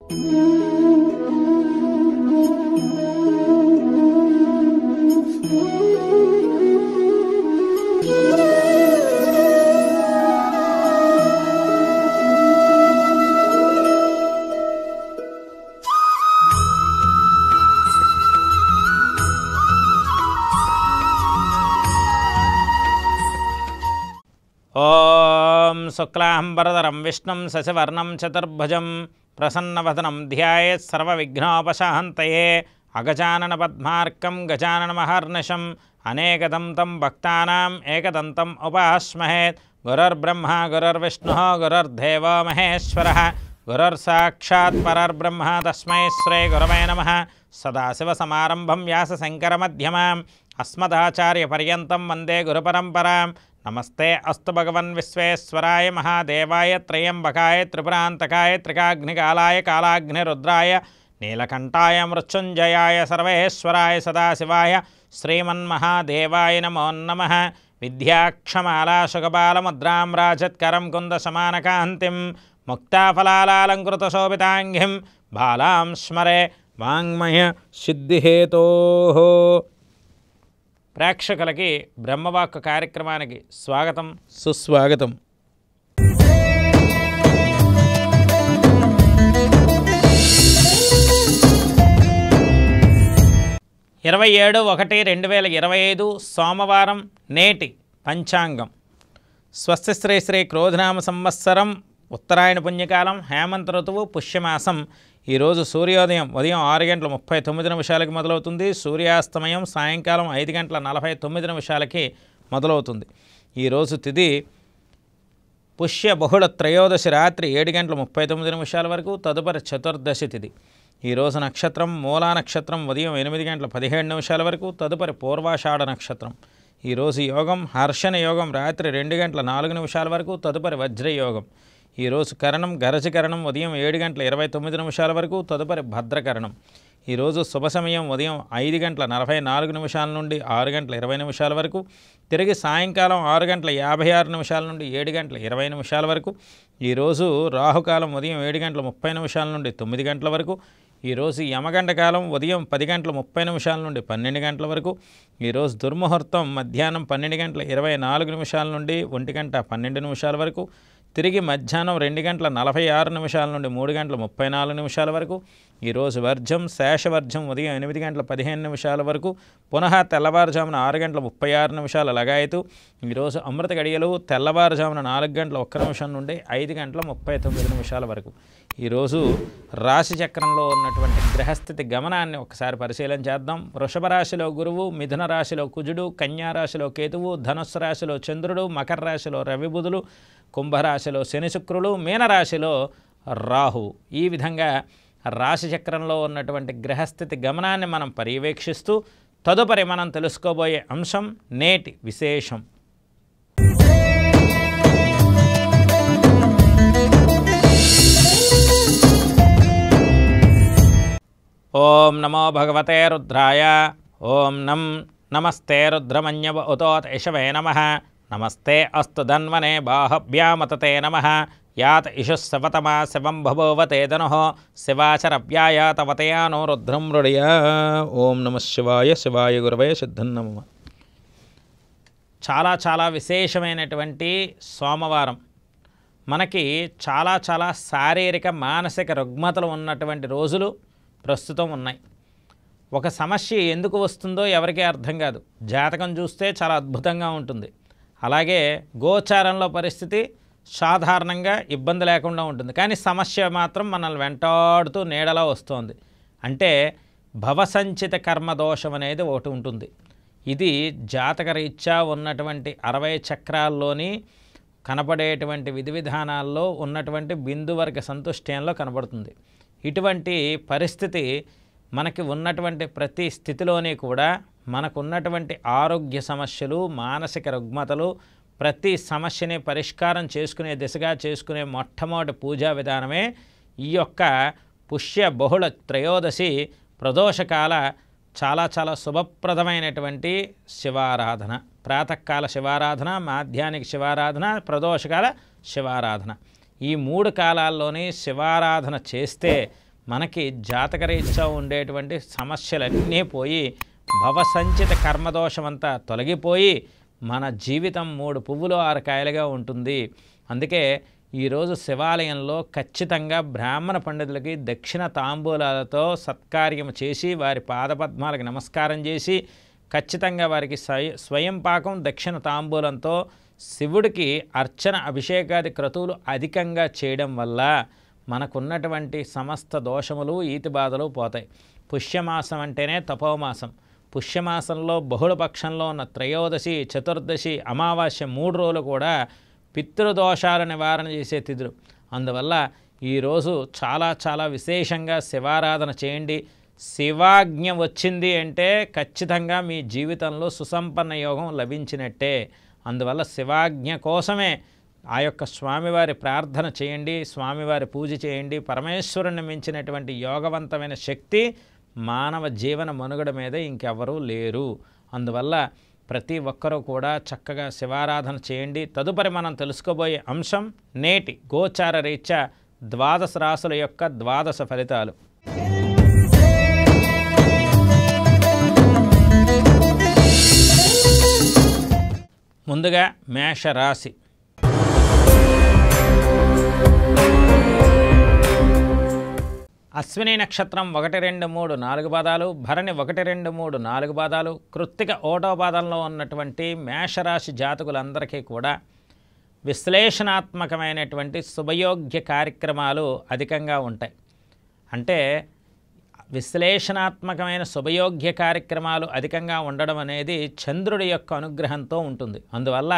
ఓం శుక్లాంబరధరం విష్ణుం శశివర్ణం చతుర్భుజం ప్రసన్నవదనం ధ్యాయేత్ సర్వవిఘ్నోపశాంతయే అగజానన పద్మార్కం గజాననమహర్నిశం అనేకదంతం భక్తానాం ఏకదంతం ఉపాస్మహేత్ గురుర్బ్రహ్మ గురుర్విష్ణుః గురుర్దేవో మహేశ్వరः గురుర్సాక్షాత్ పరర్బ్రహ్మ తస్మై శ్రీ గురవే నమః సదాశివసమారంభం వ్యాసశంకరమధ్యమాం అస్మదాచార్యపర్యంతం వందే గురుపరంపరాం నమస్తే అస్తు భగవన్ విశ్వేశ్వరాయ మహాదేవాయ త్రయంబకాయ త్రిపురాంతకాయ త్రికాగ్నికాలాయ కాలాగ్నిరుద్రాయ నీలకంఠాయ మృత్యుంజయాయ సర్వేశ్వరాయ సదాశివాయ శ్రీమన్మహాదేవాయ నమో నమః విద్యాక్షమాలాశుకపాలముద్రాం రాజత్కరం కుందసమానకాంతిం ముక్తాఫలాలంకృతశోభితాంగిం బాలాం స్మరే వాంగ్మయ సిద్ధిహేతోః. ప్రేక్షకులకి బ్రహ్మవాక్కు కార్యక్రమానికి స్వాగతం సుస్వాగతం. ఇరవై 27/1/2025 సోమవారం నేటి పంచాంగం. స్వస్తి శ్రీ శ్రీ క్రోధనామ సంవత్సరం ఉత్తరాయణ పుణ్యకాలం హేమంత ఋతువు పుష్యమాసం. ఈరోజు సూర్యోదయం ఉదయం 6:39 మొదలవుతుంది. సూర్యాస్తమయం సాయంకాలం 5:49 మొదలవుతుంది. ఈరోజు తిథి పుష్య బహుళ త్రయోదశి రాత్రి 7:39 వరకు, తదుపరి చతుర్దశి తిథి. ఈరోజు నక్షత్రం మూలా నక్షత్రం ఉదయం 8:17 వరకు, తదుపరి పూర్వాషాఢ నక్షత్రం. ఈరోజు యోగం హర్షణ యోగం రాత్రి 2:04 వరకు, తదుపరి వజ్రయోగం. ఈరోజు కరణం గరజకరణం ఉదయం 7:29 వరకు, తదుపరి భద్రకరణం. ఈరోజు శుభ సమయం ఉదయం 5:44 నుండి 6:20 వరకు, తిరిగి సాయంకాలం 6:56 నుండి 7:20 వరకు. ఈరోజు రాహుకాలం ఉదయం 7:30 నుండి 9 గంటల వరకు. ఈరోజు యమగండ కాలం ఉదయం 10:30 నుండి 12 గంటల వరకు. ఈరోజు దుర్ముహూర్తం మధ్యాహ్నం 12:24 నుండి 1:12 వరకు. తిరిగి మధ్యాహ్నం 2:46 నుండి 3:34 వరకు. ఈరోజు వర్జం శేషవర్జం ఉదయం 8:15 వరకు, పునః తెల్లవారుజామున 6:36 లగాయతు. ఈరోజు అమృత గడియలు తెల్లవారుజామున 4:01 నుండి 5:39 వరకు. ఈరోజు రాశిచక్రంలో ఉన్నటువంటి గ్రహస్థితి గమనాన్ని ఒకసారి పరిశీలన చేద్దాం. వృషభ రాశిలో గురువు, మిథున రాశిలో కుజుడు, కన్యా రాశిలో కేతువు, ధనుస్సు రాశిలో చంద్రుడు, మకర రాశిలో రవి బుధులు, కుంభరాశిలో శని శుక్రులు, మీనరాశిలో రాహు. ఈ విధంగా రాశిచక్రంలో ఉన్నటువంటి గ్రహస్థితి గమనాన్ని మనం పర్యవేక్షిస్తూ తదుపరి మనం తెలుసుకోబోయే అంశం నేటి విశేషం. ఓం నమో భగవతే రుద్రాయ. ఓం నమస్తే రుద్రమన్యవ ఉతోత్ ఇషవే నమః. నమస్తే అస్తు ధన్వనే బాహభ్యామతతే నమః. యాత్ ఇషుస్సవతమా శివం భవతే ధనుః శివాచరవ్యాయ తవతయానో రుద్రం మృడయ. ఓం నమ శివాయ. శివాయ గురవే సిద్ధన్నమ. చాలా విశేషమైనటువంటి సోమవారం. మనకి చాలా శారీరక మానసిక రుగ్మతలు ఉన్నటువంటి రోజులు ప్రస్తుతం ఉన్నాయి. ఒక సమస్య ఎందుకు వస్తుందో ఎవరికీ అర్థం కాదు. జాతకం చూస్తే చాలా అద్భుతంగా ఉంటుంది. అలాగే గోచారంలో పరిస్థితి సాధారణంగా ఇబ్బంది లేకుండా ఉంటుంది. కానీ సమస్య మాత్రం మనల్ని వెంటాడుతూ నీడలా వస్తుంది. అంటే భవసంచిత కర్మదోషం అనేది ఒకటి ఉంటుంది. ఇది జాతకరీత్యా ఉన్నటువంటి 60 చక్రాల్లోని కనపడేటువంటి విధి విధానాల్లో ఉన్నటువంటి బిందువర్గ సంతుష్టయంలో కనబడుతుంది. ఇటువంటి పరిస్థితి మనకి ఉన్నటువంటి ప్రతి స్థితిలోని కూడా మనకున్నటువంటి ఆరోగ్య సమస్యలు, మానసిక రుగ్మతలు, ప్రతి సమస్యని పరిష్కారం చేసుకునే దిశగా చేసుకునే మొట్టమొదటి పూజా విధానమే ఈ యొక్క పుష్య బహుళ త్రయోదశి ప్రదోషకాల చాలా శుభప్రదమైనటువంటి శివారాధన. ప్రాతకాల శివారాధన, మాధ్యాహ్నిక శివారాధన, ప్రదోషకాల శివారాధన. ఈ 3 కాలాల్లోని శివారాధన చేస్తే మనకి జాతకరీత్యా ఉండేటువంటి సమస్యలన్నీ పోయి భవసంచిత కర్మదోషమంతా తొలగిపోయి మన జీవితం 3 పువ్వులు 6 కాయలుగా ఉంటుంది. అందుకే ఈరోజు శివాలయంలో ఖచ్చితంగా బ్రాహ్మణ పండితులకి దక్షిణ తాంబూలాలతో సత్కార్యం చేసి వారి పాదపద్మాలకు నమస్కారం చేసి ఖచ్చితంగా వారికి స్వయం పాకం దక్షిణ తాంబూలంతో శివుడికి అర్చన అభిషేకాది క్రతువులు అధికంగా చేయడం వల్ల మనకున్నటువంటి సమస్త దోషములు ఈతి బాధలు పోతాయి. పుష్యమాసం అంటేనే తపోమాసం. పుష్యమాసంలో బహుళపక్షంలో ఉన్న త్రయోదశి, చతుర్దశి, అమావాస్య 3 రోజులు కూడా పితృదోషాల నివారణ చేసే తిథులు. అందువల్ల ఈరోజు చాలా విశేషంగా శివారాధన చేయండి. శివాజ్ఞ వచ్చింది అంటే ఖచ్చితంగా మీ జీవితంలో సుసంపన్న యోగం లభించినట్టే. అందువల్ల శివాజ్ఞ కోసమే ఆ యొక్క స్వామివారి ప్రార్థన చేయండి, స్వామివారి పూజ చేయండి. పరమేశ్వరుని మించినటువంటి యోగవంతమైన శక్తి మానవ జీవన మనుగడ మీద ఇంకెవరూ లేరు. అందువల్ల ప్రతి ఒక్కరూ కూడా చక్కగా శివారాధన చేయండి. తదుపరి మనం తెలుసుకోబోయే అంశం నేటి గోచార రీత్యా 12 రాశుల యొక్క 12 ఫలితాలు. ముందుగా మేషరాశి. అశ్విని నక్షత్రం 1, 2, 3, 4 పాదాలు, భరణి 1, 2, 3, 4 పాదాలు, కృత్తిక 1వ పాదంలో ఉన్నటువంటి మేషరాశి జాతకులందరికీ కూడా విశ్లేషణాత్మకమైనటువంటి శుభయోగ్య కార్యక్రమాలు అధికంగా ఉంటాయి. అంటే విశ్లేషణాత్మకమైన శుభయోగ్య కార్యక్రమాలు అధికంగా ఉండడం అనేది చంద్రుడి యొక్క అనుగ్రహంతో ఉంటుంది. అందువల్ల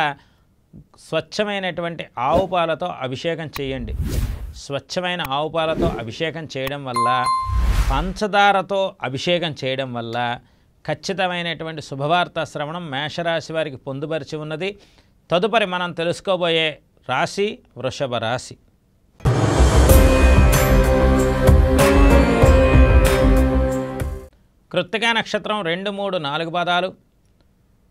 స్వచ్ఛమైనటువంటి ఆవు పాలతో అభిషేకం చేయండి. స్వచ్ఛమైన ఆవు పాలతో అభిషేకం చేయడం వల్ల, పంచదారతో అభిషేకం చేయడం వల్ల ఖచ్చితమైనటువంటి శుభవార్త శ్రవణం మేషరాశి వారికి పొందుపరిచి ఉన్నది. తదుపరి మనం తెలుసుకోబోయే రాశి వృషభ రాశి. కృత్తికా నక్షత్రం 2, 3, 4 పాదాలు,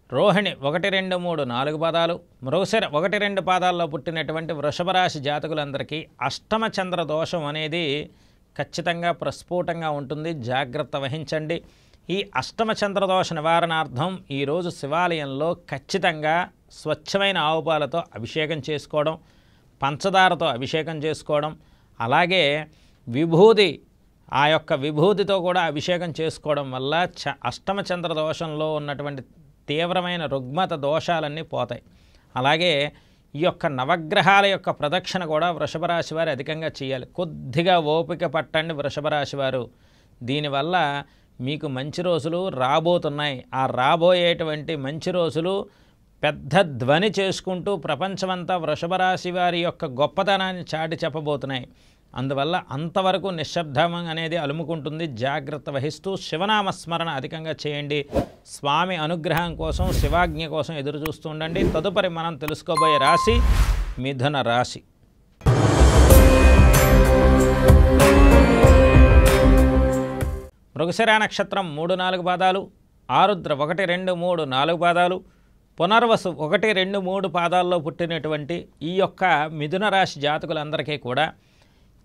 రోహిణి 1, 2, 3, 4 పాదాలు, మృగశిర 1, 2 పాదాల్లో పుట్టినటువంటి వృషభ రాశి జాతకులందరికీ అష్టమ చంద్ర దోషం అనేది ఖచ్చితంగా ప్రస్ఫుటంగా ఉంటుంది. జాగ్రత్త వహించండి. ఈ అష్టమ చంద్ర దోష నివారణార్థం ఈరోజు శివాలయంలో ఖచ్చితంగా స్వచ్ఛమైన ఆవు పాలతో అభిషేకం చేసుకోవడం, పంచదారతో అభిషేకం చేసుకోవడం, అలాగే విభూది, ఆ యొక్క విభూతితో కూడా అభిషేకం చేసుకోవడం వల్ల అష్టమ చంద్ర దోషంలో ఉన్నటువంటి తీవ్రమైన రుగ్మత దోషాలన్నీ పోతాయి. అలాగే ఈ యొక్క నవగ్రహాల యొక్క ప్రదక్షిణ కూడా వృషభ రాశి వారు అధికంగా చేయాలి. కొద్దిగా ఓపిక పట్టండి వృషభ రాశి వారు. దీనివల్ల మీకు మంచి రోజులు రాబోతున్నాయి. ఆ రాబోయేటువంటి మంచి రోజులు పెద్ద ధ్వని చేసుకుంటూ ప్రపంచమంతా వృషభ రాశి వారి యొక్క గొప్పతనాన్ని చాటి చెప్పబోతున్నాయి. అందువల్ల అంతవరకు నిశ్శబ్దం అనేది అలుముకుంటుంది. జాగ్రత్త వహిస్తూ శివనామస్మరణ అధికంగా చేయండి. స్వామి అనుగ్రహం కోసం, శివాజ్ఞ కోసం ఎదురు చూస్తూ ఉండండి. తదుపరి మనం తెలుసుకోబోయే రాశి మిథున రాశి. మృగశిర నక్షత్రం 3, 4 పాదాలు, ఆరుద్ర 1, 2, 3, 4 పాదాలు, పునర్వసు 1, 2, 3 పాదాల్లో పుట్టినటువంటి ఈ యొక్క మిథున రాశి జాతకులందరికీ కూడా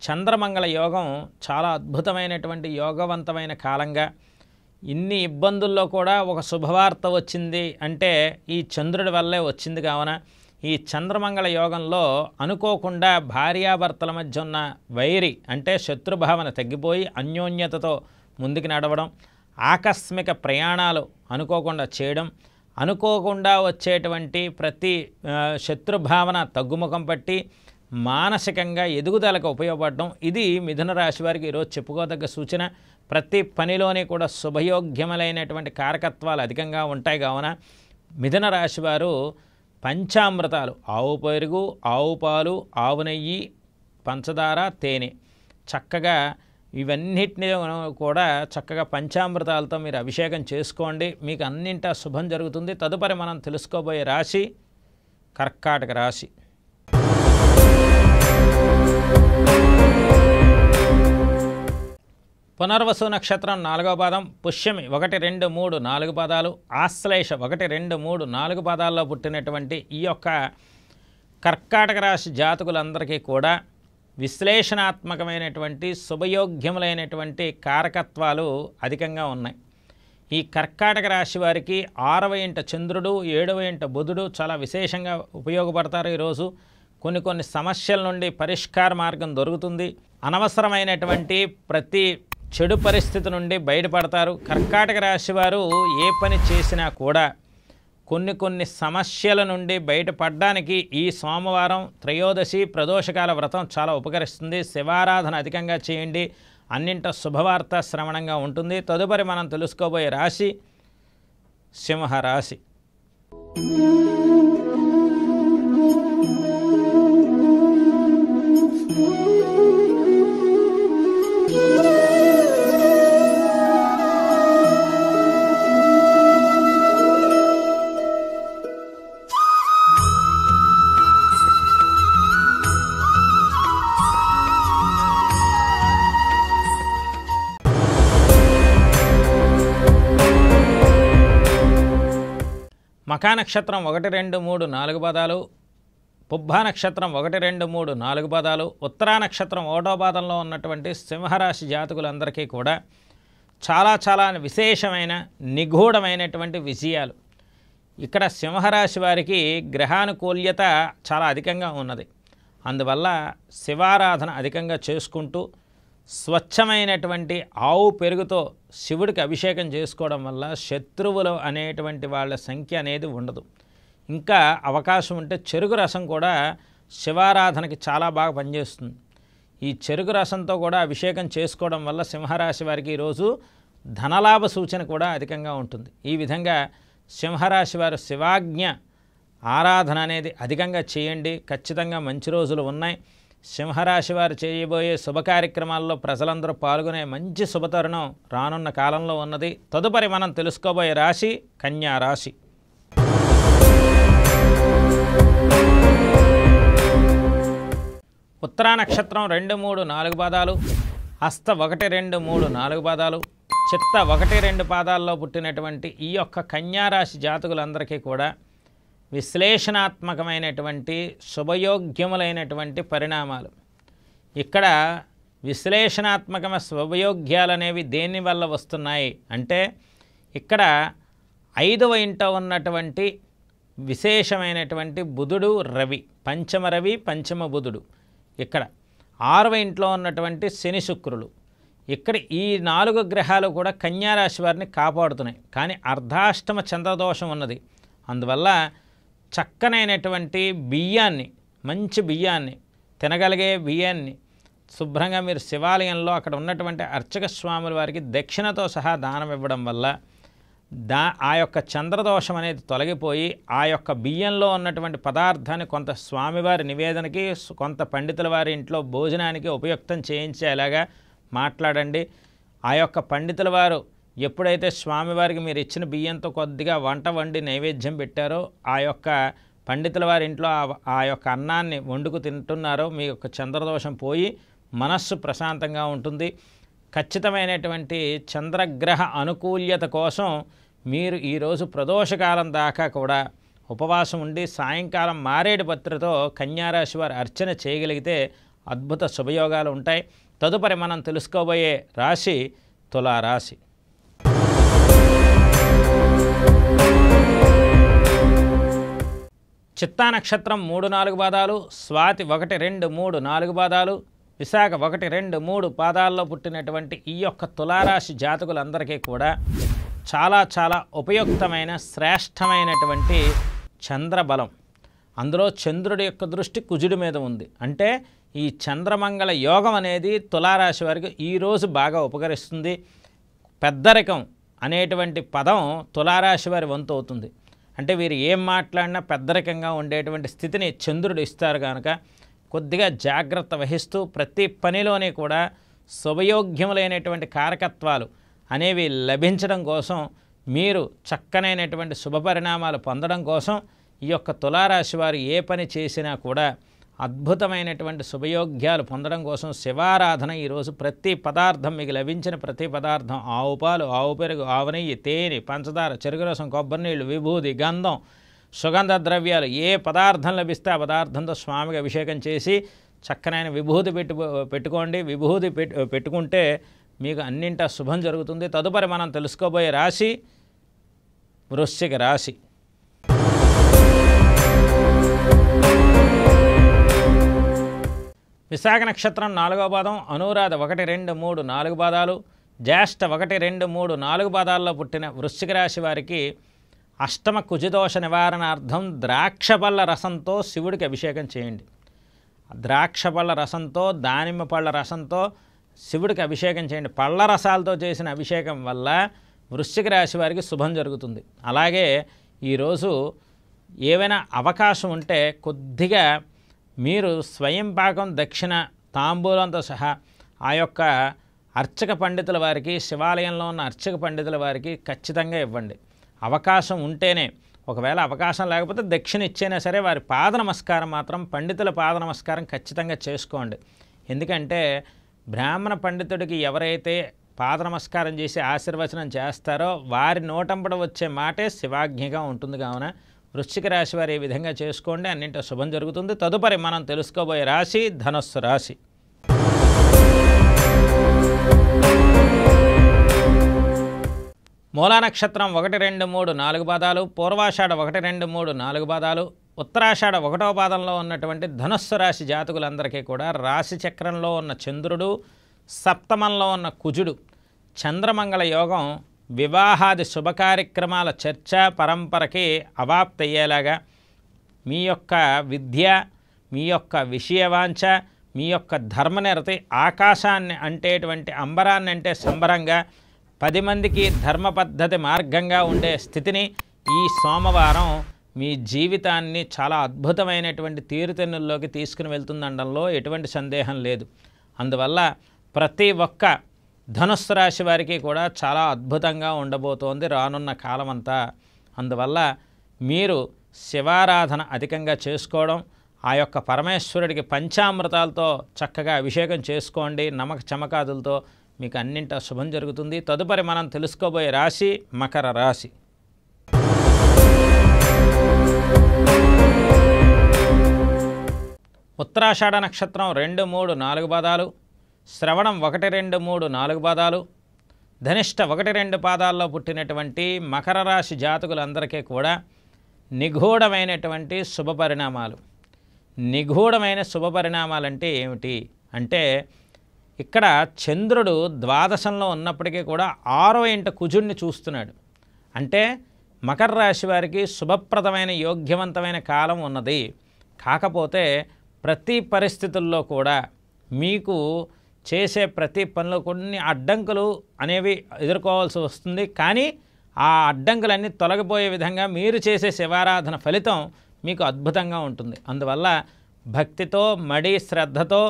చంద్రమంగళ యోగం చాలా అద్భుతమైనటువంటి యోగవంతమైన కాలంగా, ఇన్ని ఇబ్బందుల్లో కూడా ఒక శుభవార్త వచ్చింది అంటే ఈ చంద్రుడి వల్లే వచ్చింది. కావున ఈ చంద్రమంగళ యోగంలో అనుకోకుండా భార్యాభర్తల మధ్య ఉన్న వైరి అంటే శత్రుభావన తగ్గిపోయి అన్యోన్యతతో ముందుకు నడవడం, ఆకస్మిక ప్రయాణాలు అనుకోకుండా చేయడం, అనుకోకుండా వచ్చేటువంటి ప్రతి శత్రుభావన తగ్గుముఖం పట్టి మానసికంగా ఎదుగుదలకు ఉపయోగపడడం, ఇది మిథున రాశి వారికి ఈరోజు చెప్పుకోదగ్గ సూచన. ప్రతి పనిలోనే కూడా శుభయోగ్యములైనటువంటి కారకత్వాలు అధికంగా ఉంటాయి. కావున మిథున రాశి వారు పంచామృతాలు, ఆవు పెరుగు, ఆవు పాలు, ఆవు నెయ్యి, పంచదార, తేనె, చక్కగా ఇవన్నిటిని కూడా చక్కగా పంచామృతాలతో మీరు అభిషేకం చేసుకోండి. మీకు అన్నింటా శుభం జరుగుతుంది. తదుపరి మనం తెలుసుకోబోయే రాశి కర్కాటక రాశి. పునర్వసు నక్షత్రం 4వ పాదం, పుష్యమి 1, 2, 3, 4 పాదాలు, ఆశ్లేష 1, 2, 3, 4 పాదాల్లో పుట్టినటువంటి ఈ యొక్క కర్కాటక రాశి జాతకులందరికీ కూడా విశ్లేషణాత్మకమైనటువంటి శుభయోగ్యములైనటువంటి కారకత్వాలు అధికంగా ఉన్నాయి. ఈ కర్కాటక రాశి వారికి 6వ ఇంట చంద్రుడు, 7వ ఇంట బుధుడు చాలా విశేషంగా ఉపయోగపడతారు. ఈరోజు కొన్ని సమస్యల నుండి పరిష్కార మార్గం దొరుకుతుంది. అనవసరమైనటువంటి ప్రతి చెడు పరిస్థితి నుండి బయటపడతారు. కర్కాటక రాశి వారు ఏ పని చేసినా కూడా కొన్ని సమస్యల నుండి బయటపడడానికి ఈ సోమవారం త్రయోదశి ప్రదోషకాల వ్రతం చాలా ఉపకరిస్తుంది. శివారాధన అధికంగా చేయండి. అన్నింట శుభవార్త శ్రవణంగా ఉంటుంది. తదుపరి మనం తెలుసుకోబోయే రాశి సింహరాశి. మఖా నక్షత్రం 1, 2, 3, 4 పాదాలు, పుబ్బా నక్షత్రం 1, 2, 3, 4 పాదాలు, ఉత్తరా నక్షత్రం 1వ పాదంలో ఉన్నటువంటి సింహరాశి జాతకులందరికీ కూడా చాలా విశేషమైన నిగూఢమైనటువంటి విజయాలు. ఇక్కడ సింహరాశి వారికి గ్రహానుకూల్యత చాలా అధికంగా ఉన్నది. అందువల్ల శివారాధన అధికంగా చేసుకుంటూ స్వచ్ఛమైనటువంటి ఆవు పెరుగుతో శివుడికి అభిషేకం చేసుకోవడం వల్ల శత్రువులు అనేటువంటి వాళ్ళ సంఖ్య అనేది ఉండదు. ఇంకా అవకాశం ఉంటే చెరుకు రసం కూడా శివారాధనకి చాలా బాగా పనిచేస్తుంది. ఈ చెరుకు రసంతో కూడా అభిషేకం చేసుకోవడం వల్ల సింహరాశి వారికి ఈరోజు ధనలాభ సూచన కూడా అధికంగా ఉంటుంది. ఈ విధంగా సింహరాశి వారు శివాజ్ఞ ఆరాధన అనేది అధికంగా చేయండి. ఖచ్చితంగా మంచి రోజులు ఉన్నాయి. సింహరాశి వారు చేయబోయే శుభ కార్యక్రమాల్లో ప్రజలందరూ పాల్గొనే మంచి శుభతరుణం రానున్న కాలంలో ఉన్నది. తదుపరి మనం తెలుసుకోబోయే రాశి కన్యా రాశి. ఉత్తరా నక్షత్రం 2, 3, 4 పాదాలు, హస్త 1, 2, 3, 4 పాదాలు, చిత్త 1, 2 పాదాల్లో పుట్టినటువంటి ఈ యొక్క కన్యారాశి జాతకులందరికీ కూడా విశ్లేషణాత్మకమైనటువంటి శుభయోగ్యములైనటువంటి పరిణామాలు. ఇక్కడ విశ్లేషణాత్మకమైన శుభయోగ్యాలు అనేవి దేనివల్ల వస్తున్నాయి అంటే, ఇక్కడ 5వ ఇంట ఉన్నటువంటి విశేషమైనటువంటి బుధుడు రవి, పంచమ రవి పంచమ బుధుడు, ఇక్కడ 6వ ఇంట్లో ఉన్నటువంటి శని శుక్రులు, ఇక్కడ ఈ 4 గ్రహాలు కూడా కన్యారాశి వారిని కాపాడుతున్నాయి. కానీ అర్ధాష్టమ చంద్రదోషం ఉన్నది. అందువల్ల చక్కనైనటువంటి బియ్యాన్ని, మంచి బియ్యాన్ని, తినగలిగే బియ్యాన్ని శుభ్రంగా మీరు శివాలయంలో అక్కడ ఉన్నటువంటి అర్చక స్వాముల వారికి దక్షిణతో సహా దానం ఇవ్వడం వల్ల ఆ యొక్క చంద్రదోషం అనేది తొలగిపోయి ఆ యొక్క బియ్యంలో ఉన్నటువంటి పదార్థాన్ని కొంత స్వామివారి నివేదనకి, కొంత పండితుల వారి ఇంట్లో భోజనానికి ఉపయుక్తం చేయించేలాగా మాట్లాడండి. ఆ యొక్క పండితుల వారు ఎప్పుడైతే స్వామివారికి మీరు ఇచ్చిన బియ్యంతో కొద్దిగా వంట వండి నైవేద్యం పెట్టారో, ఆ యొక్క పండితుల వారి ఇంట్లో ఆ యొక్క అన్నాన్ని వండుకు తింటున్నారో మీ యొక్క చంద్రదోషం పోయి మనస్సు ప్రశాంతంగా ఉంటుంది. ఖచ్చితమైనటువంటి చంద్రగ్రహ అనుకూల్యత కోసం మీరు ఈరోజు ప్రదోషకాలం దాకా కూడా ఉపవాసం ఉండి సాయంకాలం మారేడు పత్రితో కన్యారాశి వారు అర్చన చేయగలిగితే అద్భుత శుభయోగాలు ఉంటాయి. తదుపరి మనం తెలుసుకోబోయే రాశి తులారాశి. చిత్తా నక్షత్రం 3, 4 పాదాలు, స్వాతి 1, 2, 3, 4 పాదాలు, విశాఖ 1, 2, 3 పాదాల్లో పుట్టినటువంటి ఈ యొక్క తులారాశి జాతకులందరికీ కూడా చాలా ఉపయుక్తమైన శ్రేష్టమైనటువంటి చంద్రబలం. అందులో చంద్రుడి యొక్క దృష్టి కుజుడి మీద ఉంది. అంటే ఈ చంద్రమంగళ యోగం అనేది తులారాశి వారికి ఈరోజు బాగా ఉపకరిస్తుంది. పెద్దరికం అనేటువంటి పదం తులారాశి వారి వంతు అవుతుంది. అంటే వీరు ఏం మాట్లాడినా పెద్దరికంగా ఉండేటువంటి స్థితిని చంద్రుడు ఇస్తారు కనుక కొద్దిగా జాగ్రత్త వహిస్తూ ప్రతి పనిలోనే కూడా శుభయోగ్యములైనటువంటి కారకత్వాలు అనేవి లభించడం కోసం, మీరు చక్కనైనటువంటి శుభపరిణామాలు పొందడం కోసం ఈ యొక్క తులారాశి వారు ఏ పని చేసినా కూడా అద్భుతమైనటువంటి శుభయోగ్యాలు పొందడం కోసం శివారాధన ఈరోజు ప్రతి పదార్థం, మీకు లభించిన ప్రతి పదార్థం, ఆవు పాలు, ఆవు పెరుగు, ఆవు నెయ్యి, తేనె, పంచదార, చెరుకు రసం, కొబ్బరి నీళ్ళు, విభూది, గంధం, సుగంధ ద్రవ్యాలు, ఏ పదార్థం లభిస్తే ఆ పదార్థంతో స్వామికి అభిషేకం చేసి చక్కనైన విభూతి పెట్టుకోండి. విభూతి పెట్టుకుంటే మీకు అన్నింటా శుభం జరుగుతుంది. తదుపరి మనం తెలుసుకోబోయే రాశి వృశ్చిక రాశి. విశాఖ నక్షత్రం 4వ పాదం, అనురాధ 1, 2, 3, 4 పాదాలు, జ్యేష్ఠ 1, 2, 3, 4 పాదాల్లో పుట్టిన వృశ్చిక రాశి వారికి అష్టమ కుజదోష నివారణార్థం ద్రాక్షపళ్ళ రసంతో శివుడికి అభిషేకం చేయండి. ద్రాక్షపళ్ళ రసంతో, దానిమ్మ పళ్ళ రసంతో శివుడికి అభిషేకం చేయండి. పళ్ళ రసాలతో చేసిన అభిషేకం వల్ల వృశ్చిక రాశి వారికి శుభం జరుగుతుంది. అలాగే ఈరోజు ఏవైనా అవకాశం ఉంటే కొద్దిగా మీరు స్వయం పాకం దక్షిణ తాంబూలంతో సహా ఆ యొక్క అర్చక పండితుల వారికి, శివాలయంలో ఉన్న అర్చక పండితుల వారికి ఖచ్చితంగా ఇవ్వండి. అవకాశం ఉంటేనే, ఒకవేళ అవకాశం లేకపోతే దక్షిణ ఇచ్చైనా సరే వారి పాద నమస్కారం మాత్రం, పండితుల పాద నమస్కారం ఖచ్చితంగా చేసుకోండి. ఎందుకంటే బ్రాహ్మణ పండితుడికి ఎవరైతే పాద నమస్కారం చేసి ఆశీర్వచనం చేస్తారో వారి నోటంపడ వచ్చే మాటే శివాజ్ఞగా ఉంటుంది. కావున వృశ్చిక రాశి వారు ఈ విధంగా చేసుకోండి, అన్నింటి శుభం జరుగుతుంది. తదుపరి మనం తెలుసుకోబోయే రాశి ధనుస్సు రాశి. మూలా నక్షత్రం 1, 2, 3, 4 పాదాలు, పూర్వాషాఢ 1, 2, 3, 4 పాదాలు, ఉత్తరాషాఢ 1వ పాదంలో ఉన్నటువంటి ధనుస్సు రాశి జాతకులందరికీ కూడా రాశి చక్రంలో ఉన్న చంద్రుడు, సప్తమంలో ఉన్న కుజుడు, చంద్రమంగళ యోగం వివాహాది శుభకార్యక్రమాల చర్చ పరంపరకి అవాప్తి అయ్యేలాగా మీ యొక్క విద్య, మీ యొక్క విషయవాంఛ, మీ యొక్క ధర్మనిరతి ఆకాశాన్ని అంటేటువంటి అంబరాన్ని అంటే సంబరంగా 10 మందికి ధర్మ పద్ధతి మార్గంగా ఉండే స్థితిని ఈ సోమవారం మీ జీవితాన్ని చాలా అద్భుతమైనటువంటి తీరుతెన్నుల్లోకి తీసుకుని వెళ్తుందనడంలో ఎటువంటి సందేహం లేదు. అందువల్ల ప్రతి ఒక్క ధనుస్సు రాశి వారికి కూడా చాలా అద్భుతంగా ఉండబోతోంది రానున్న కాలమంతా. అందువల్ల మీరు శివారాధన అధికంగా చేసుకోవడం, ఆ యొక్క పరమేశ్వరుడికి పంచామృతాలతో చక్కగా అభిషేకం చేసుకోండి. నమక చమకాదులతో మీకు అన్నింటా శుభం జరుగుతుంది. తదుపరి మనం తెలుసుకోబోయే రాశి మకర రాశి. ఉత్తరాషాఢ నక్షత్రం 2, 3, 4 పాదాలు, శ్రవణం 1, 2, 3, 4 పాదాలు, ధనిష్ట 1, 2 పాదాల్లో పుట్టినటువంటి మకర రాశి జాతకులందరికీ కూడా నిగూఢమైనటువంటి శుభపరిణామాలు. నిగూఢమైన శుభపరిణామాలంటే ఏమిటి అంటే, ఇక్కడ చంద్రుడు ద్వాదశంలో ఉన్నప్పటికీ కూడా 6వ ఇంట కుజుడిని చూస్తున్నాడు. అంటే మకర రాశి వారికి శుభప్రదమైన యోగ్యవంతమైన కాలం ఉన్నది. కాకపోతే ప్రతి పరిస్థితుల్లో కూడా మీకు చేసే ప్రతి పనిలో కొన్ని అడ్డంకులు అనేవి ఎదుర్కోవాల్సి వస్తుంది. కానీ ఆ అడ్డంకులన్నీ తొలగిపోయే విధంగా మీరు చేసే శివారాధన ఫలితం మీకు అద్భుతంగా ఉంటుంది. అందువల్ల భక్తితో, మడి శ్రద్ధతో,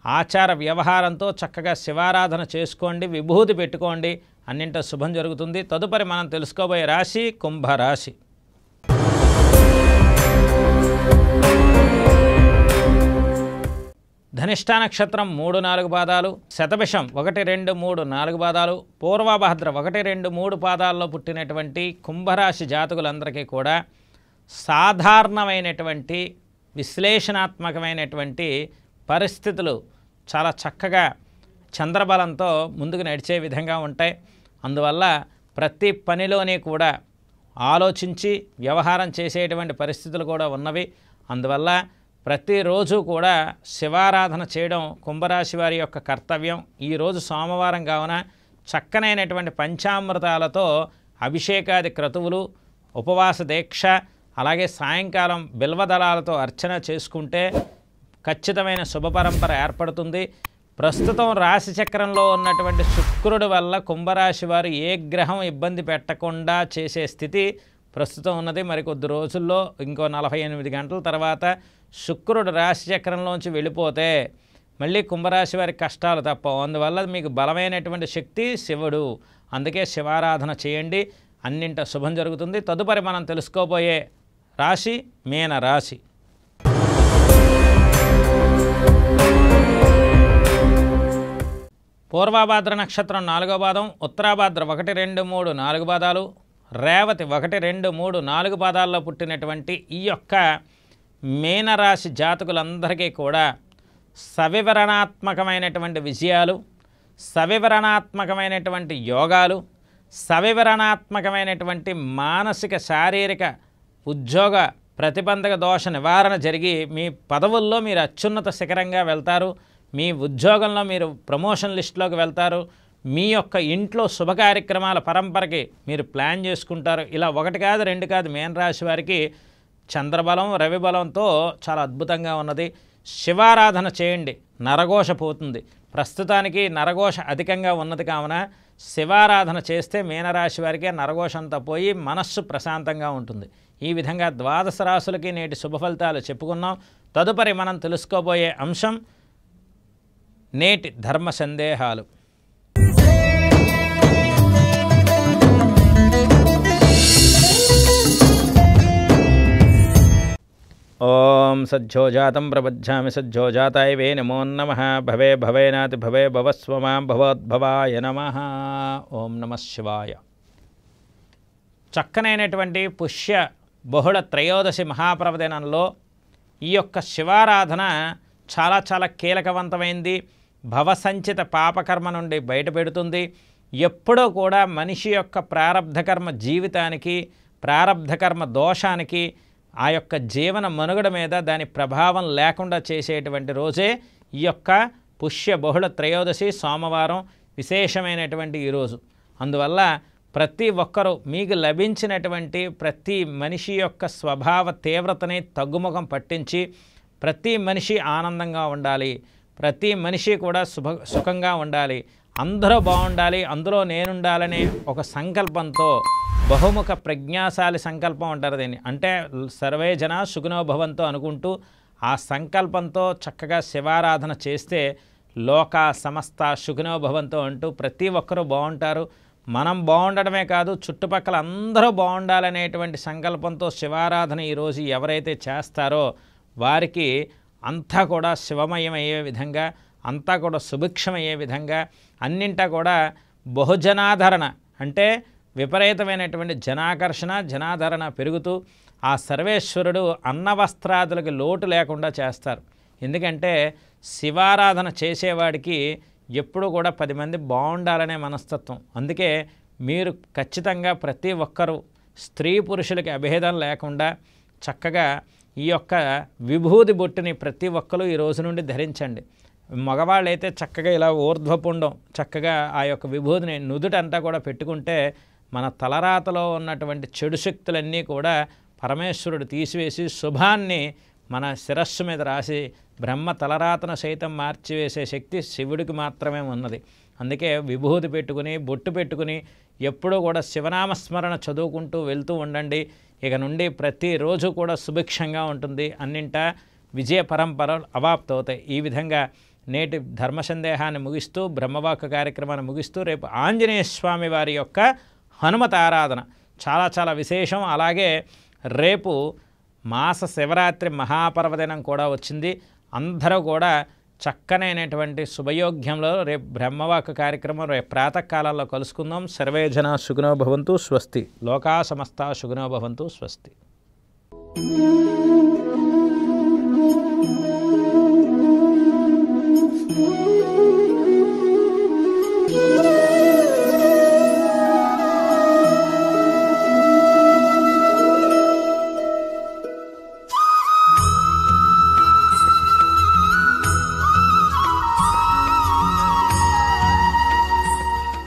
ఆచార వ్యవహారంతో చక్కగా శివారాధన చేసుకోండి, విభూతి పెట్టుకోండి, అన్నింటి శుభం జరుగుతుంది. తదుపరి మనం తెలుసుకోబోయే రాశి కుంభరాశి. ధనిష్ఠా నక్షత్రం 3, 4 పాదాలు, శతభిషం 1, 2, 3, 4 పాదాలు, పూర్వభద్ర 1, 2, 3 పాదాల్లో పుట్టినటువంటి కుంభరాశి జాతకులందరికీ కూడా సాధారణమైనటువంటి విశ్లేషణాత్మకమైనటువంటి పరిస్థితులు చాలా చక్కగా చంద్రబలంతో ముందుకు నడిచే విధంగా ఉంటాయి. అందువల్ల ప్రతి పనిలోనే కూడా ఆలోచించి వ్యవహారం చేసేటువంటి పరిస్థితులు కూడా ఉన్నవి. అందువల్ల ప్రతిరోజు కూడా శివారాధన చేయడం కుంభరాశి వారి యొక్క కర్తవ్యం. ఈరోజు సోమవారం కావున చక్కనైనటువంటి పంచామృతాలతో అభిషేకాది క్రతువులు, ఉపవాస దీక్ష, అలాగే సాయంకాలం బిల్వదళాలతో అర్చన చేసుకుంటే ఖచ్చితమైన శుభపరంపర ఏర్పడుతుంది. ప్రస్తుతం రాశి చక్రంలో ఉన్నటువంటి శుక్రుడి వల్ల కుంభరాశి వారు ఏ గ్రహం ఇబ్బంది పెట్టకుండా చేసే స్థితి ప్రస్తుతం ఉన్నది. మరికొద్ది రోజుల్లో ఇంకో 48 గంటల తర్వాత శుక్రుడు రాశి చక్రంలోంచి వెళ్ళిపోతే మళ్ళీ కుంభరాశి వారికి కష్టాలు తప్పవు. అందువల్ల మీకు బలమైనటువంటి శక్తి శివుడు. అందుకే శివారాధన చేయండి, అన్నింట శుభం జరుగుతుంది. తదుపరి మనం తెలుసుకోబోయే రాశి మీన రాశి. పూర్వభాద్ర నక్షత్రం 4వ పాదం, ఉత్తరాభాద్ర 1, 2, 3, 4 పాదాలు, రేవతి 1, 2, 3, 4 పాదాల్లో పుట్టినటువంటి ఈ యొక్క మీనరాశి జాతకులందరికీ కూడా సవివరణాత్మకమైనటువంటి విజయాలు, సవివరణాత్మకమైనటువంటి యోగాలు, సవివరణాత్మకమైనటువంటి మానసిక శారీరక ఉద్యోగ ప్రతిబంధక దోష నివారణ జరిగి మీ పదవుల్లో మీరు అత్యున్నత శిఖరంగా వెళ్తారు. మీ ఉద్యోగంలో మీరు ప్రమోషన్ లిస్టులోకి వెళ్తారు. మీ యొక్క ఇంట్లో శుభ కార్యక్రమాల పరంపరకి మీరు ప్లాన్ చేసుకుంటారు. ఇలా 1 కాదు 2 కాదు మీనరాశి వారికి చంద్రబలం రవి బలంతో చాలా అద్భుతంగా ఉన్నది. శివారాధన చేయండి, నరఘోష పోతుంది. ప్రస్తుతానికి నరఘోష అధికంగా ఉన్నది కావున శివారాధన చేస్తే మీనరాశి వారికి నరఘోష అంతా పోయి మనస్సు ప్రశాంతంగా ఉంటుంది. ఈ విధంగా 12 రాశులకి నేటి శుభ ఫలితాలు చెప్పుకున్నాం. తదుపరి మనం తెలుసుకోబోయే అంశం నేటి ధర్మ సందేహాలు. ఓం సజ్జోజాతం ప్రబధ్యామి సజ్జోజాతాయ వే నమో నమః. భవే భవేనాతి భవే భవస్వమాం భవోద్భవాయ నమః. ఓం నమః శివాయ. చక్కనైనటువంటి పుష్య బహుళ త్రయోదశి మహాపర్వదినంలో ఈ యొక్క శివారాధన చాలా చాలా కీలకవంతమైంది. భవసంచిత పాపకర్మ నుండి బయటపెడుతుంది. ఎప్పుడూ కూడా మనిషి యొక్క ప్రారబ్ధకర్మ జీవితానికి, ప్రారబ్ధకర్మ దోషానికి, ఆ యొక్క జీవన మనుగడ మీద దాని ప్రభావం లేకుండా చేసేటువంటి రోజే ఈ యొక్క పుష్య బహుళ త్రయోదశి సోమవారం విశేషమైనటువంటి ఈరోజు. అందువల్ల ప్రతి ఒక్కరూ మీకు లభించినటువంటి ప్రతి మనిషి యొక్క స్వభావ తీవ్రతని తగ్గుముఖం పట్టించి ప్రతి మనిషి ఆనందంగా ఉండాలి, ప్రతి మనిషి కూడా సుఖంగా ఉండాలి, అందరూ బాగుండాలి, అందులో నేనుండాలనే ఒక సంకల్పంతో బహుముఖ ప్రజ్ఞాశాలి సంకల్పం అంటారు దీన్ని. అంటే సర్వే జన సుఖినో భవంతో అనుకుంటూ ఆ సంకల్పంతో చక్కగా శివారాధన చేస్తే లోక సమస్త సుఖినో భవంతో అంటూ ప్రతి ఒక్కరూ బాగుంటారు. మనం బాగుండడమే కాదు, చుట్టుపక్కల అందరూ బాగుండాలనేటువంటి సంకల్పంతో శివారాధన ఈరోజు ఎవరైతే చేస్తారో వారికి అంతా కూడా శివమయం అయ్యే విధంగా, అంతా కూడా సుభిక్షమయ్యే విధంగా, అన్నింటా కూడా బహుజనాదరణ అంటే విపరీతమైనటువంటి జనాకర్షణ జనాదరణ పెరుగుతూ ఆ సర్వేశ్వరుడు అన్నవస్త్రాదులకు లోటు లేకుండా చేస్తారు. ఎందుకంటే శివారాధన చేసేవాడికి ఎప్పుడు కూడా 10 మంది బాగుండాలనే మనస్తత్వం. అందుకే మీరు ఖచ్చితంగా ప్రతి ఒక్కరూ స్త్రీ పురుషులకి అభేదం లేకుండా చక్కగా ఈ యొక్క విభూది బొట్టుని ప్రతి ఒక్కరూ ఈ రోజు నుండి ధరించండి. మగవాళ్ళైతే చక్కగా ఇలా ఊర్ధ్వపుండం చక్కగా ఆ యొక్క విభూదిని నుదుటంతా కూడా పెట్టుకుంటే మన తలరాతలో ఉన్నటువంటి చెడు శక్తులన్నీ కూడా పరమేశ్వరుడు తీసివేసి శుభాన్ని మన శిరస్సు మీద రాసి బ్రహ్మ తలరాతను సైతం మార్చివేసే శక్తి శివుడికి మాత్రమే ఉన్నది. అందుకే విభూతి పెట్టుకుని బొట్టు పెట్టుకుని ఎప్పుడూ కూడా శివనామస్మరణ చదువుకుంటూ వెళ్తూ ఉండండి. ఇక నుండి ప్రతిరోజు కూడా సుభిక్షంగా ఉంటుంది, అన్నింటా విజయ పరంపరలు అవాప్తవుతాయి. ఈ విధంగా నేటి ధర్మ సందేహాన్ని ముగిస్తూ బ్రహ్మవాక్య కార్యక్రమాన్ని ముగిస్తూ రేపు ఆంజనేయ స్వామి వారి యొక్క హనుమత ఆరాధన చాలా చాలా విశేషం. అలాగే రేపు మాస శివరాత్రి మహాపర్వదినం కూడా వచ్చింది. అందరూ కూడా చక్కనైనటువంటి శుభయోగ్యంలో రేపు బ్రహ్మవాక్య కార్యక్రమం రేపు ప్రాతకాలంలో కలుసుకుందాం. సర్వే జనా సుఖినో భవంతు. స్వస్తి. లోకా సమస్తా సుఖినో భవంతు. స్వస్తి.